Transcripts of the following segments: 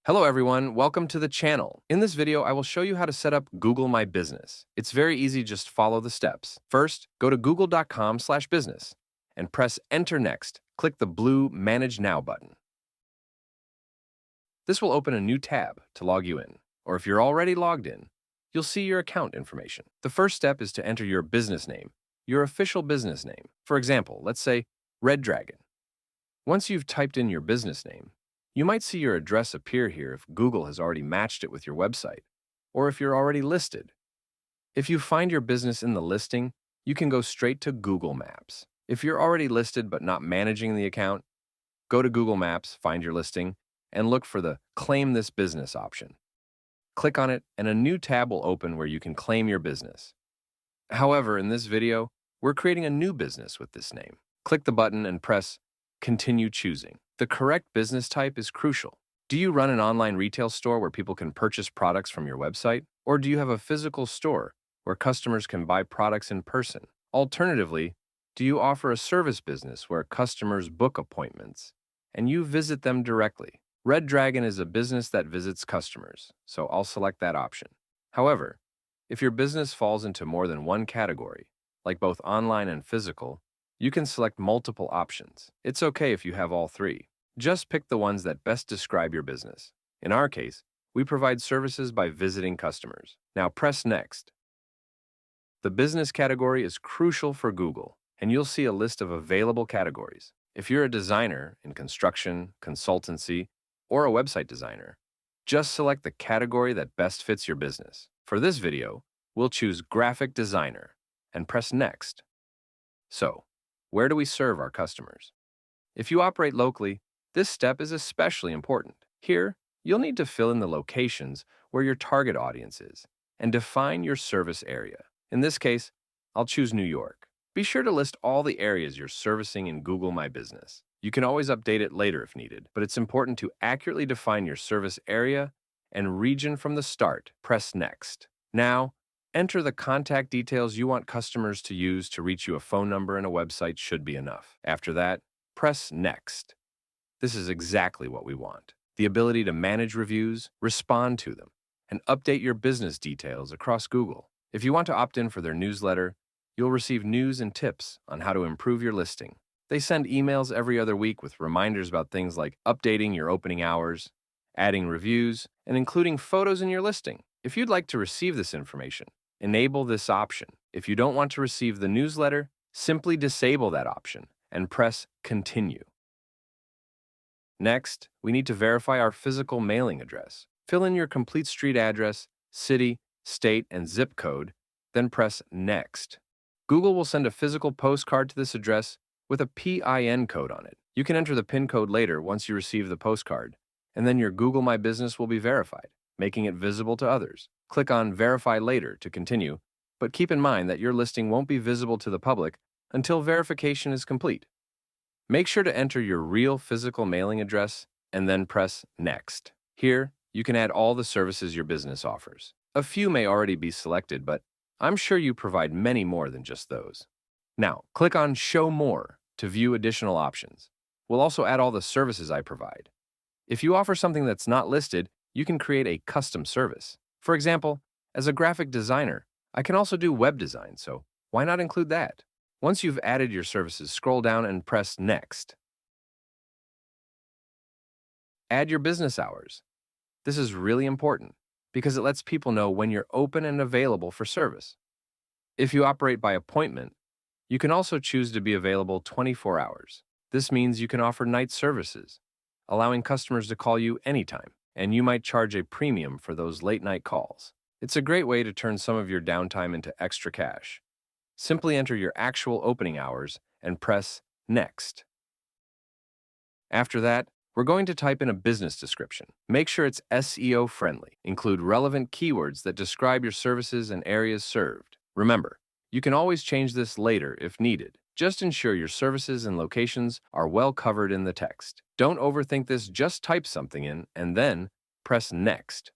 Hello everyone, welcome to the channel. In this video, I will show you how to set up Google My Business. It's very easy, just follow the steps. First, go to google.com/business and press Enter Next. Click the blue Manage Now button. This will open a new tab to log you in, or if you're already logged in, you'll see your account information. The first step is to enter your business name, your official business name. For example, let's say Red Dragon. Once you've typed in your business name, you might see your address appear here if Google has already matched it with your website, or if you're already listed. If you find your business in the listing, you can go straight to Google Maps. If you're already listed but not managing the account, go to Google Maps, find your listing, and look for the Claim This Business option. Click on it, and a new tab will open where you can claim your business. However, in this video, we're creating a new business with this name. Click the button and press Continue Choosing. The correct business type is crucial. Do you run an online retail store where people can purchase products from your website? Or do you have a physical store where customers can buy products in person? Alternatively, do you offer a service business where customers book appointments and you visit them directly? Red Dragon is a business that visits customers, so I'll select that option. However, if your business falls into more than one category, like both online and physical, you can select multiple options. It's okay if you have all three. Just pick the ones that best describe your business. In our case, we provide services by visiting customers. Now press Next. The business category is crucial for Google, and you'll see a list of available categories. If you're a designer in construction, consultancy, or a website designer, just select the category that best fits your business. For this video, we'll choose Graphic Designer and press Next. So, where do we serve our customers? If you operate locally, this step is especially important. Here, you'll need to fill in the locations where your target audience is and define your service area. In this case, I'll choose New York. Be sure to list all the areas you're servicing in Google My Business. You can always update it later if needed, but it's important to accurately define your service area and region from the start. Press Next. Now, enter the contact details you want customers to use to reach you. A phone number and a website should be enough. After that, press Next. This is exactly what we want. The ability to manage reviews, respond to them, and update your business details across Google. If you want to opt in for their newsletter, you'll receive news and tips on how to improve your listing. They send emails every other week with reminders about things like updating your opening hours, adding reviews, and including photos in your listing. If you'd like to receive this information, enable this option. If you don't want to receive the newsletter, simply disable that option and press Continue. Next, we need to verify our physical mailing address. Fill in your complete street address, city, state, and zip code, then press Next. Google will send a physical postcard to this address with a PIN code on it. You can enter the PIN code later once you receive the postcard, and then your Google My Business will be verified, making it visible to others. Click on Verify Later to continue, but keep in mind that your listing won't be visible to the public until verification is complete. Make sure to enter your real physical mailing address and then press Next. Here, you can add all the services your business offers. A few may already be selected, but I'm sure you provide many more than just those. Now, click on Show More to view additional options. We'll also add all the services I provide. If you offer something that's not listed, you can create a custom service. For example, as a graphic designer, I can also do web design, so why not include that? Once you've added your services, scroll down and press Next. Add your business hours. This is really important because it lets people know when you're open and available for service. If you operate by appointment, you can also choose to be available 24 hours. This means you can offer night services, allowing customers to call you anytime, and you might charge a premium for those late-night calls. It's a great way to turn some of your downtime into extra cash. Simply enter your actual opening hours and press Next. After that, we're going to type in a business description. Make sure it's SEO friendly. Include relevant keywords that describe your services and areas served. Remember, you can always change this later if needed. Just ensure your services and locations are well covered in the text. Don't overthink this, just type something in and then press Next.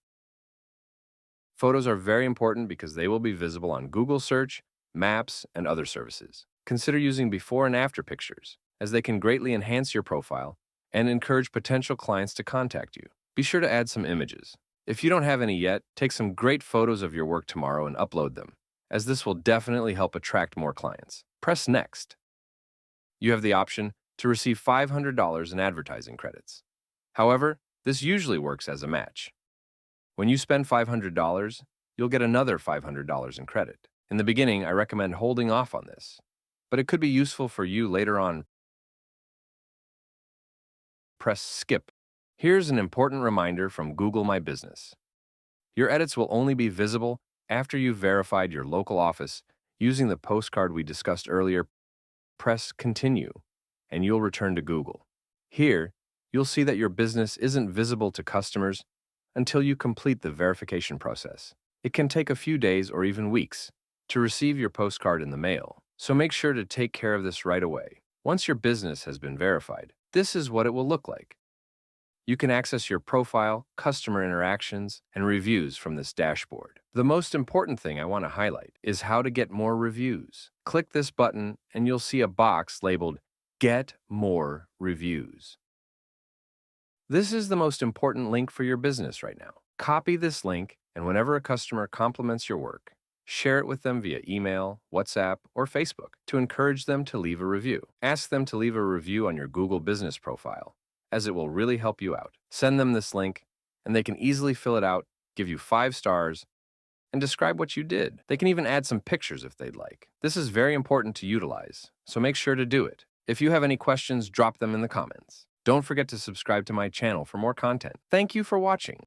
Photos are very important because they will be visible on Google Search, Maps, and other services. Consider using before and after pictures, as they can greatly enhance your profile and encourage potential clients to contact you. Be sure to add some images. If you don't have any yet, take some great photos of your work tomorrow and upload them, as this will definitely help attract more clients. Press Next. You have the option to receive $500 in advertising credits. However, this usually works as a match. When you spend $500, you'll get another $500 in credit. In the beginning, I recommend holding off on this, but it could be useful for you later on. Press Skip. Here's an important reminder from Google My Business. Your edits will only be visible after you've verified your local office using the postcard we discussed earlier. Press Continue, and you'll return to Google. Here, you'll see that your business isn't visible to customers until you complete the verification process. It can take a few days or even weeks to receive your postcard in the mail, so make sure to take care of this right away. Once your business has been verified, this is what it will look like. You can access your profile, customer interactions, and reviews from this dashboard. The most important thing I want to highlight is how to get more reviews. Click this button and you'll see a box labeled Get More Reviews. This is the most important link for your business right now. Copy this link, and whenever a customer compliments your work, share it with them via email, WhatsApp, or Facebook to encourage them to leave a review. Ask them to leave a review on your Google Business profile, as it will really help you out. Send them this link, and they can easily fill it out, give you 5 stars, and describe what you did. They can even add some pictures if they'd like. This is very important to utilize, so make sure to do it. If you have any questions, drop them in the comments. Don't forget to subscribe to my channel for more content. Thank you for watching.